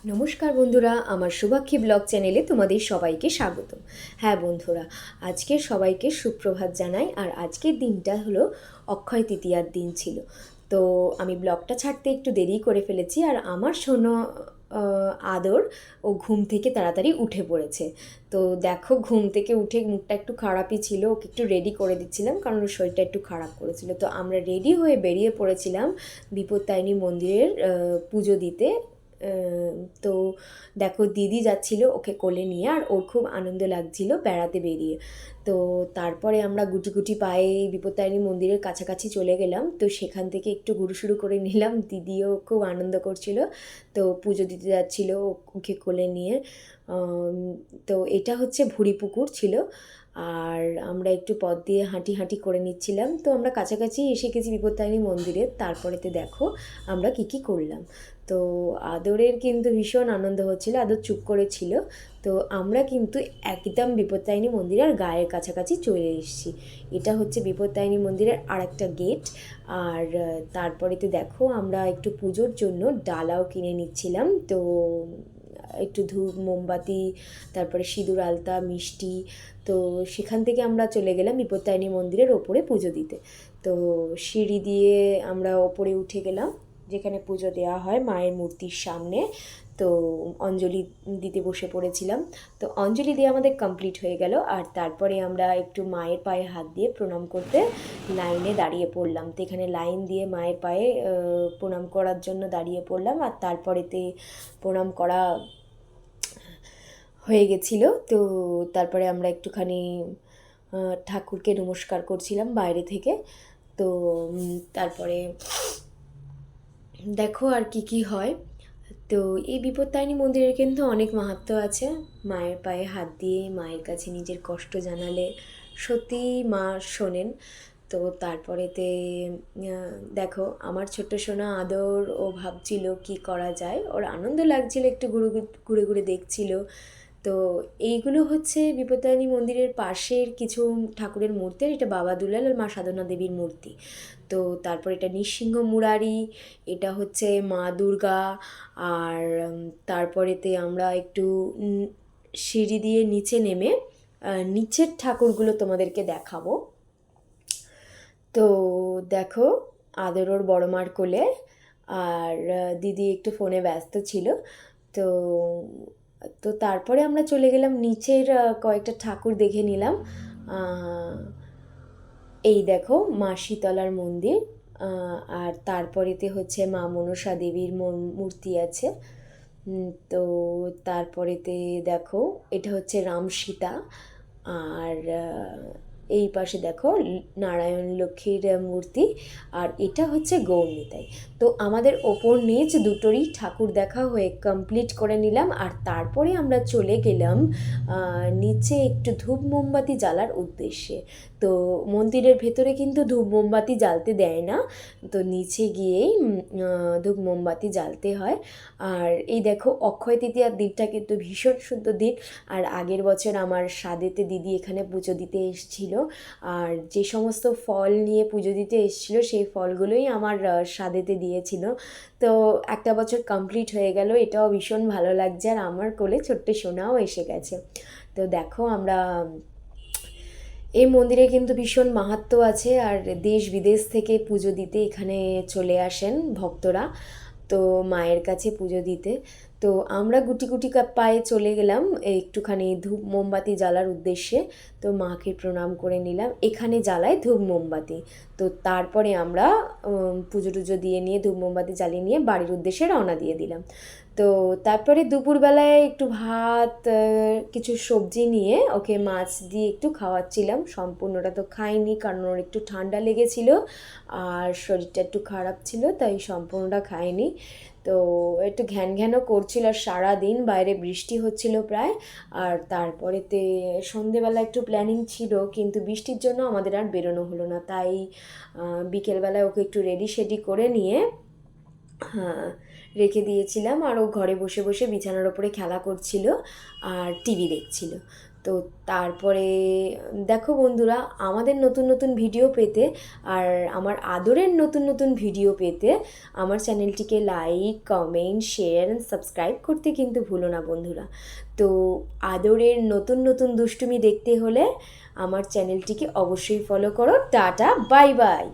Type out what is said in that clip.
নমস্কার বন্ধুরা, আমার শুভাক্ষী ব্লগ চ্যানেলে তোমাদের সবাইকে স্বাগত। হ্যাঁ বন্ধুরা, আজকে সবাইকে সুপ্রভাত জানাই। আর আজকের দিনটা হলো অক্ষয় তৃতীয়ার দিন ছিল। তো আমি ব্লগটা ছাড়তে একটু দেরি করে ফেলেছি। আর আমার শোনো আদর, ও ঘুম থেকে তাড়াতাড়ি উঠে পড়েছে। তো দেখো, ঘুম থেকে উঠে মুখটা একটু খারাপই ছিল, ওকে একটু রেডি করে দিচ্ছিলাম কারণ ওর শরীরটা একটু খারাপ করেছিল। তো আমরা রেডি হয়ে বেরিয়ে পড়েছিলাম বিপত্তারিণী মন্দিরের পুজো দিতে। তো দেখো, দিদি যাচ্ছিল ওকে কোলে নিয়ে, আর ওর খুব আনন্দ লাগছিল বেড়াতে বেরিয়ে। তো তারপরে আমরা গুটি গুটি পায়ে বিপত্তারিণী মন্দিরের কাছাকাছি চলে গেলাম। তো সেখান থেকে একটু ঘুরু শুরু করে নিলাম, দিদিও খুব আনন্দ করছিল। তো পুজো দিতে যাচ্ছিল ওকে কোলে নিয়ে। আম, তো এটা হচ্ছে ভুঁড়িপুকুর ছিল। আর আমরা একটু পথ দিয়ে হাঁটি হাঁটি করে নিচ্ছিলাম। তো আমরা কাছাকাছি এসে গেছি বিপত্তারিণী মন্দিরে। তারপরেতে দেখো আমরা কি কি করলাম। তো আদরের কিন্তু ভীষণ আনন্দ হচ্ছিল, আদর চুপ করেছিল। তো আমরা কিন্তু একদম বিপত্তারিণী মন্দিরের গায়ের কাছাকাছি চলে এসেছি। এটা হচ্ছে বিপত্তারিণী মন্দিরের আরেকটা গেট। আর তারপরেতে দেখো, আমরা একটু পুজোর জন্য ডালাও কিনে নিচ্ছিলাম। তো একটু ধূপ মোমবাতি, তারপরে সিঁদুর আলতা মিষ্টি। তো সেখান থেকে আমরা চলে গেলাম বিপত্তারিণী মন্দিরের ওপরে পুজো দিতে। তো সিঁড়ি দিয়ে আমরা ওপরে উঠে গেলাম, যেখানে পুজো দেওয়া হয় মায়ের মূর্তির সামনে। তো অঞ্জলি দিতে বসে পড়েছিলাম। তো অঞ্জলি দিয়ে আমাদের কমপ্লিট হয়ে গেল। আর তারপরে আমরা একটু মায়ের পায়ে হাত দিয়ে প্রণাম করতে লাইনে দাঁড়িয়ে পড়লাম। তো এখানে লাইন দিয়ে মায়ের পায়ে প্রণাম করার জন্য দাঁড়িয়ে পড়লাম। আর তারপরেতে প্রণাম করা হয়ে গেছিলো। তো তারপরে আমরা একটুখানি ঠাকুরকে নমস্কার করছিলাম বাইরে থেকে। তো তারপরে দেখো আর কি কি হয়। তো এই বিপত্তারিণী মন্দিরের কিন্তু অনেক মাহাত্ম্য আছে। মায়ের পায়ে হাত দিয়ে মায়ের কাছে নিজের কষ্ট জানালে সত্যিই মা শোনেন। তো তারপরেতে দেখো, আমার ছোট্ট সোনা আদর, ও ভাবছিল কি করা যায়, ওর আনন্দ লাগছিল, একটু ঘুরে ঘুরে ঘুরে দেখছিল। তো এইগুলো হচ্ছে বিপত্তারিণী মন্দিরের পাশের কিছু ঠাকুরের মূর্তি। আর এটা বাবা দুলাল আর মা সাধনা দেবীর মূর্তি। তো তারপর এটা নৃসিংহ মুরারি, এটা হচ্ছে মা দুর্গা। আর তারপরেতে আমরা একটু সিঁড়ি দিয়ে নিচে নেমে নিচের ঠাকুরগুলো তোমাদেরকে দেখাবো। তো দেখো, আদর ওর বড় মার কোলে, আর দিদি একটু ফোনে ব্যস্ত ছিল। তো তো তারপরে আমরা চলে গেলাম নিচের কয়েকটা ঠাকুর দেখে নিলাম। এই দেখো, মা শীতলার মন্দির। আর তারপরেতে হচ্ছে মা মনসা দেবীর মূর্তি আছে। তো তারপরেতে দেখো, এটা হচ্ছে রাম সীতা। আর এই পাশে দেখো নারায়ণ লক্ষ্মীর মূর্তি। আর এটা হচ্ছে গৌরনিতাই। তো আমাদের ওপর নিচ দুটোরই ঠাকুর দেখা হয়ে কমপ্লিট করে নিলাম। আর তারপরে আমরা চলে গেলাম নিচে একটু ধূপ মোমবাতি জ্বালার উদ্দেশ্যে। তো মন্দিরের ভেতরে কিন্তু ধূপ মোমবাতি জ্বালতে দেয় না। তো নিচে গিয়েই ধূপ মোমবাতি জ্বালতে হয়। আর এই দেখো, অক্ষয় তৃতীয়ার দিনটা কিন্তু ভীষণ সুন্দর দিন। আর আগের বছর আমার সাদেতে দিদি এখানে পুজো দিতে এসেছিলো। আর যে সমস্ত ফল নিয়ে পুজো দিতে এসেছিলো সেই ফলগুলোই আমার সাদেতে দিয়েছিল। তো একটা বছর কমপ্লিট হয়ে গেল, এটাও ভীষণ ভালো লাগছে। আর আমার কোলে ছোট্ট সোনাও এসে গেছে। তো দেখো, আমরা এই মন্দিরে কিন্তু ভীষণ মাহাত্ম্য আছে। আর দেশ বিদেশ থেকে পুজো দিতে এখানে চলে আসেন ভক্তরা, তো মায়ের কাছে পুজো দিতে। তো আমরা গুটি গুটি পায়ে চলে গেলাম একটুখানি ধূপ মোমবাতি জ্বালার উদ্দেশ্যে। তো মাকে প্রণাম করে নিলাম, এখানে জ্বালায় ধূপ মোমবাতি। তো তারপরে আমরা পুজো টুজো দিয়ে নিয়ে ধূপ মোমবাতি জ্বালিয়ে নিয়ে বাড়ির উদ্দেশ্যে রওনা দিয়ে দিলাম। তো তারপরে দুপুরবেলায় একটু ভাত, কিছু সবজি নিয়ে ওকে মাছ দিয়ে একটু খাওয়াচ্ছিলাম। সম্পূর্ণটা তো খাইনি কারণ ওর একটু ঠান্ডা লেগেছিল আর শরীরটা একটু খারাপ ছিল, তাই সম্পূর্ণটা খাইনি। তো একটু ঘ্যান ঘ্যানও করছিল, আর সারাদিন বাইরে বৃষ্টি হচ্ছিল প্রায়। আর তারপরেতে সন্ধেবেলা একটু প্ল্যানিং ছিল, কিন্তু বৃষ্টির জন্য আমাদের আর বেরোনো হলো না। তাই বিকেলবেলায় ওকে একটু রেডি শেডি করে নিয়ে হ্যাঁ রেখে দিয়েছিলাম। আর ও ঘরে বসে বসে বিছানার ওপরে খেলা করছিল আর টিভি দেখছিল। তো তারপরে দেখো বন্ধুরা, আমাদের নতুন নতুন ভিডিও পেতে আর আমার আদরের নতুন নতুন ভিডিও পেতে আমার চ্যানেলটিকে like, comment, share and subscribe করতে কিন্তু ভুলো না বন্ধুরা। তো আদরের নতুন নতুন দুষ্টুমি দেখতে হলে আমার চ্যানেলটিকে অবশ্যই ফলো করো। Tata, bye bye.